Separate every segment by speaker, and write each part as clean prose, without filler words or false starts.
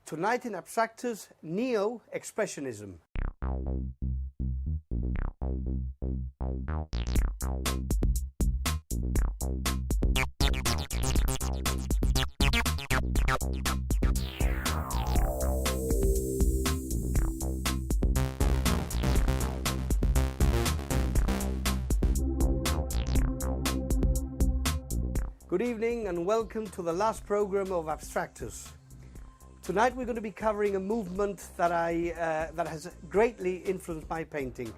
Speaker 1: Tonight in Abstractus, Neo-Expressionism. Good evening and welcome to the last program of Abstractus. Tonight we're going to be covering a movement that has greatly influenced my painting.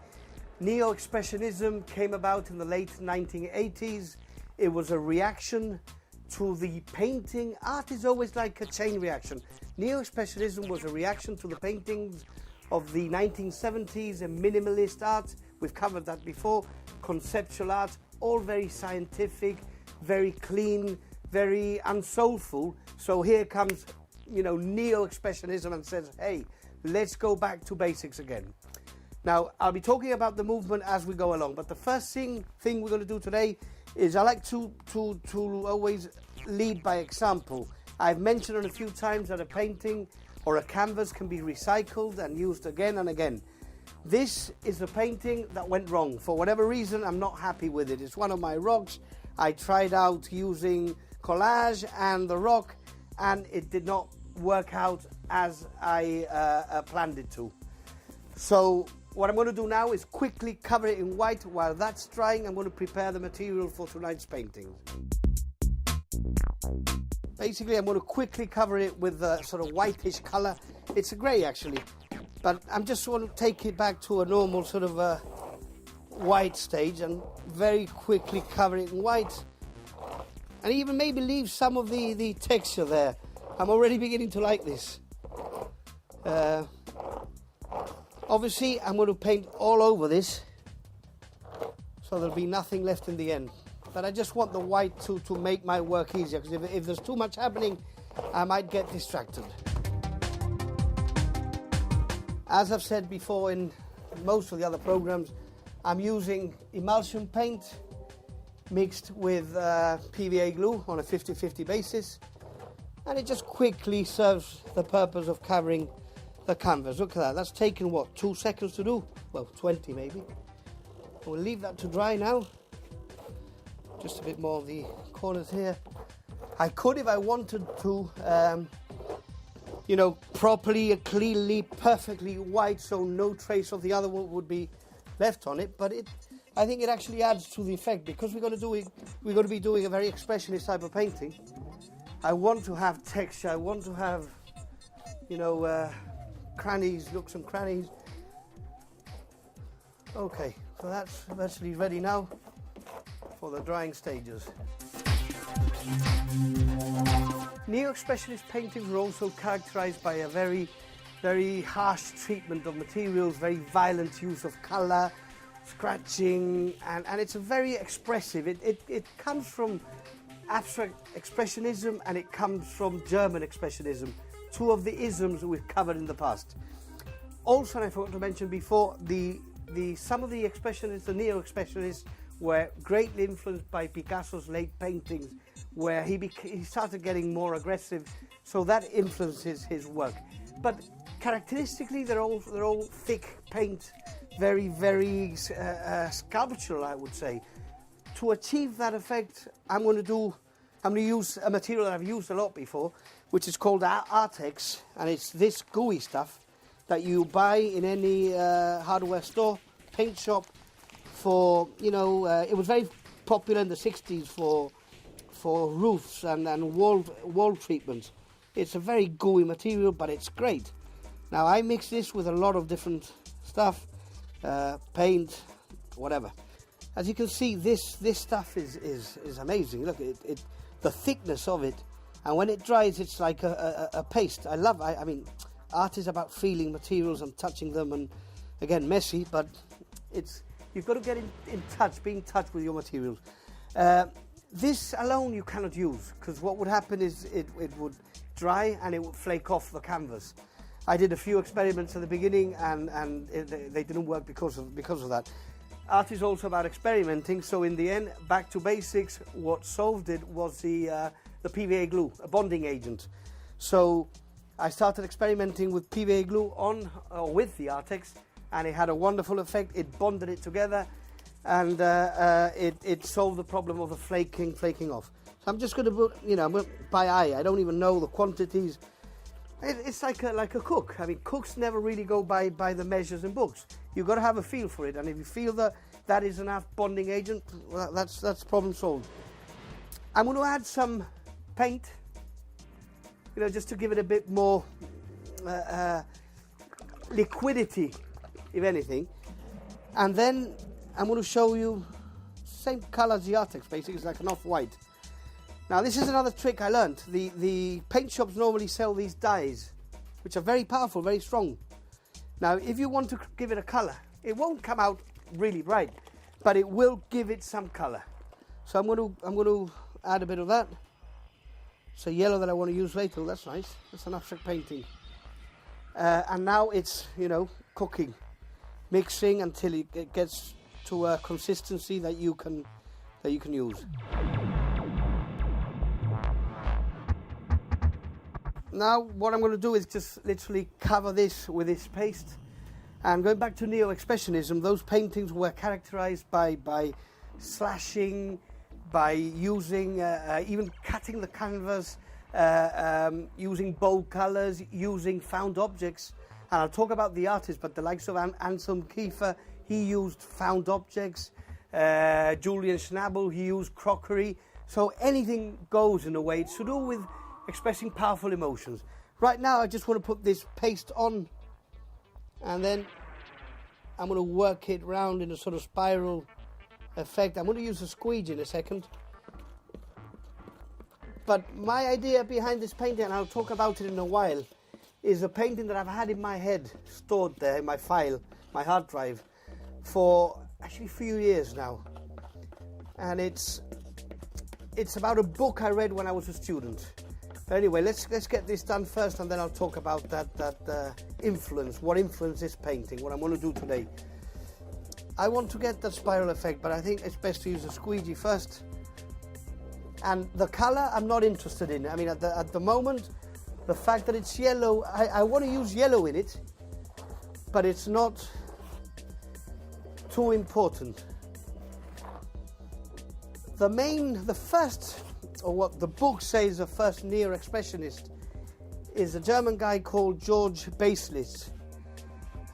Speaker 1: Neo-Expressionism came about in the late 1980s. It was a reaction to the painting. Art is always like a chain reaction. Neo-Expressionism was a reaction to the paintings of the 1970s and minimalist art. We've covered that before. Conceptual art, all very scientific, very clean, very unsoulful. So here comes, Neo-Expressionism and says, hey, let's go back to basics again. Now, I'll be talking about the movement as we go along, but the first thing we're going to do today is I like to always lead by example. I've mentioned it a few times that a painting or a canvas can be recycled and used again and again. This is a painting that went wrong. For whatever reason, I'm not happy with it. It's one of my rocks. I tried out using collage and the rock, and it did not work out as I planned it to. So what I'm going to do now is quickly cover it in white. While that's drying, I'm going to prepare the material for tonight's painting. Basically, I'm going to quickly cover it with a sort of whitish color. It's a grey actually, but I'm just want to take it back to a normal sort of white stage and very quickly cover it in white, and even maybe leave some of the texture there. I'm already beginning to like this. Obviously I'm going to paint all over this, so there'll be nothing left in the end, but I just want the white to make my work easier, because if there's too much happening I might get distracted. As I've said before in most of the other programs, I'm using emulsion paint mixed with PVA glue on a 50-50 basis, and it just quickly serves the purpose of covering the canvas. Look at that, that's taken what, 2 seconds to do? Well, 20 maybe. We'll leave that to dry now. Just a bit more of the corners here. I could, if I wanted to, properly, cleanly, perfectly white, so no trace of the other one would be left on it, but I think it actually adds to the effect, because we're going to be doing a very expressionist type of painting. I want to have texture, I want to have crannies, nooks and crannies. Okay, so that's virtually ready now for the drying stages. Neo-expressionist paintings are also characterized by a very harsh treatment of materials, very violent use of color, scratching, and it's a very expressive. It comes from abstract expressionism and it comes from German expressionism, two of the isms that we've covered in the past. Also, and I forgot to mention before, some of the expressionists, the neo-expressionists, were greatly influenced by Picasso's late paintings, where he started getting more aggressive, so that influences his work. But characteristically, they're all thick paint, very sculptural, I would say. To achieve that effect, I'm going to use a material that I've used a lot before, which is called Artex, and it's this gooey stuff that you buy in any hardware store, paint shop. For it was very popular in the 60s for roofs and wall treatments. It's a very gooey material, but it's great. Now I mix this with a lot of different stuff, paint, whatever. As you can see, this stuff is amazing. Look, the thickness of it, and when it dries, it's like a paste. I mean, art is about feeling materials and touching them, and again, messy, but you've got to get be in touch with your materials. This alone you cannot use, because what would happen is it would dry and it would flake off the canvas. I did a few experiments at the beginning and they didn't work because of that. Art is also about experimenting, so in the end, back to basics. What solved it was the PVA glue, a bonding agent. So I started experimenting with PVA glue on or with the Artex, and it had a wonderful effect. It bonded it together, and it solved the problem of the flaking off. So I'm just going to put, you know, by eye. I don't even know the quantities. It's like a cook. I mean, cooks never really go by the measures in books. You've got to have a feel for it, and if you feel that is enough bonding agent, well, that's problem solved. I'm going to add some paint, you know, just to give it a bit more liquidity, if anything. And then I'm going to show you same color as the Artex, basically. It's like an off-white. Now this is another trick I learned. The paint shops normally sell these dyes, which are very powerful, very strong. Now if you want to give it a color, it won't come out really bright, but it will give it some color. So I'm going to add a bit of that. It's a yellow that I want to use later. That's nice. That's an abstract painting. And now it's, you know, cooking, mixing until it gets to a consistency that you can use. Now what I'm going to do is just literally cover this with this paste. And going back to Neo-Expressionism, those paintings were characterized by slashing, by using, even cutting the canvas, using bold colors, using found objects. And I'll talk about the artists, but the likes of Anselm Kiefer, he used found objects. Julian Schnabel, he used crockery. So anything goes in a way. It's to do with expressing powerful emotions. Right now I just want to put this paste on, and then I'm going to work it round in a sort of spiral effect. I'm going to use a squeegee in a second. But my idea behind this painting, and I'll talk about it in a while, is a painting that I've had in my head, stored there in my file, my hard drive, for actually a few years now. And it's about a book I read when I was a student. Anyway, let's get this done first, and then I'll talk about that influence, what influenced this painting, what I'm going to do today. I want to get that spiral effect, but I think it's best to use a squeegee first. And the color, I'm not interested in. I mean, at the moment, the fact that it's yellow, I want to use yellow in it, but it's not too important. The first, or what the book says, the first Neo-Expressionist is a German guy called George Baselitz,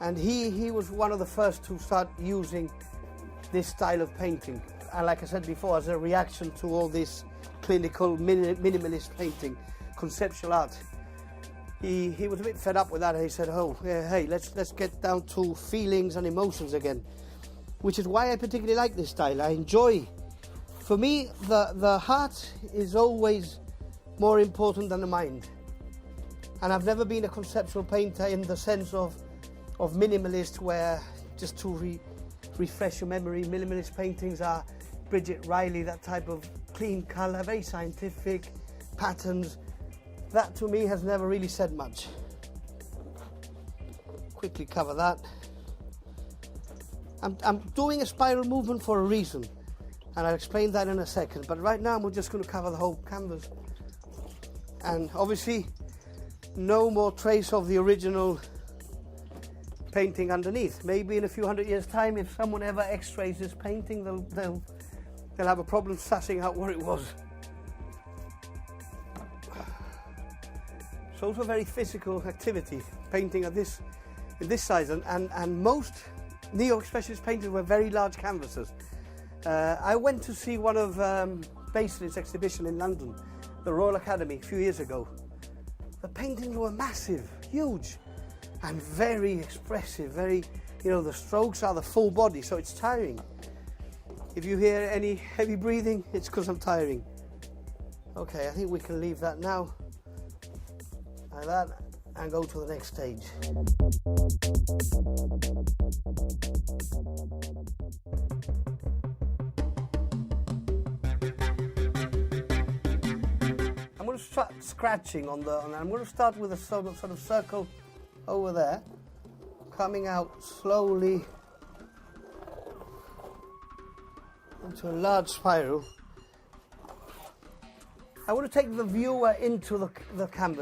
Speaker 1: and he was one of the first to start using this style of painting, and like I said before, as a reaction to all this clinical minimalist painting, conceptual art. He was a bit fed up with that, and he said, oh yeah, hey, let's get down to feelings and emotions again, which is why I particularly like this style. I enjoy. For me, the heart is always more important than the mind. And I've never been a conceptual painter in the sense of minimalist, where, just to refresh your memory, minimalist paintings are Bridget Riley, that type of clean colour, very scientific patterns. That to me has never really said much. Quickly cover that. I'm doing a spiral movement for a reason, and I'll explain that in a second, but right now we're just going to cover the whole canvas. And obviously no more trace of the original painting underneath. Maybe in a few hundred years time, if someone ever x-rays this painting, they'll have a problem sussing out what it was. It's also a very physical activity, painting in this size, and most Neo-Expressionist painters were very large canvases. I went to see one of Baselitz's exhibition in London, the Royal Academy, a few years ago. The paintings were massive, huge, and very expressive, very, you know, the strokes are the full body, so it's tiring. If you hear any heavy breathing, it's because I'm tiring. Okay, I think we can leave that now, like that, and go to the next stage. I'm going to start scratching I'm going to start with a sort of circle over there, coming out slowly into a large spiral. I want to take the viewer into the canvas.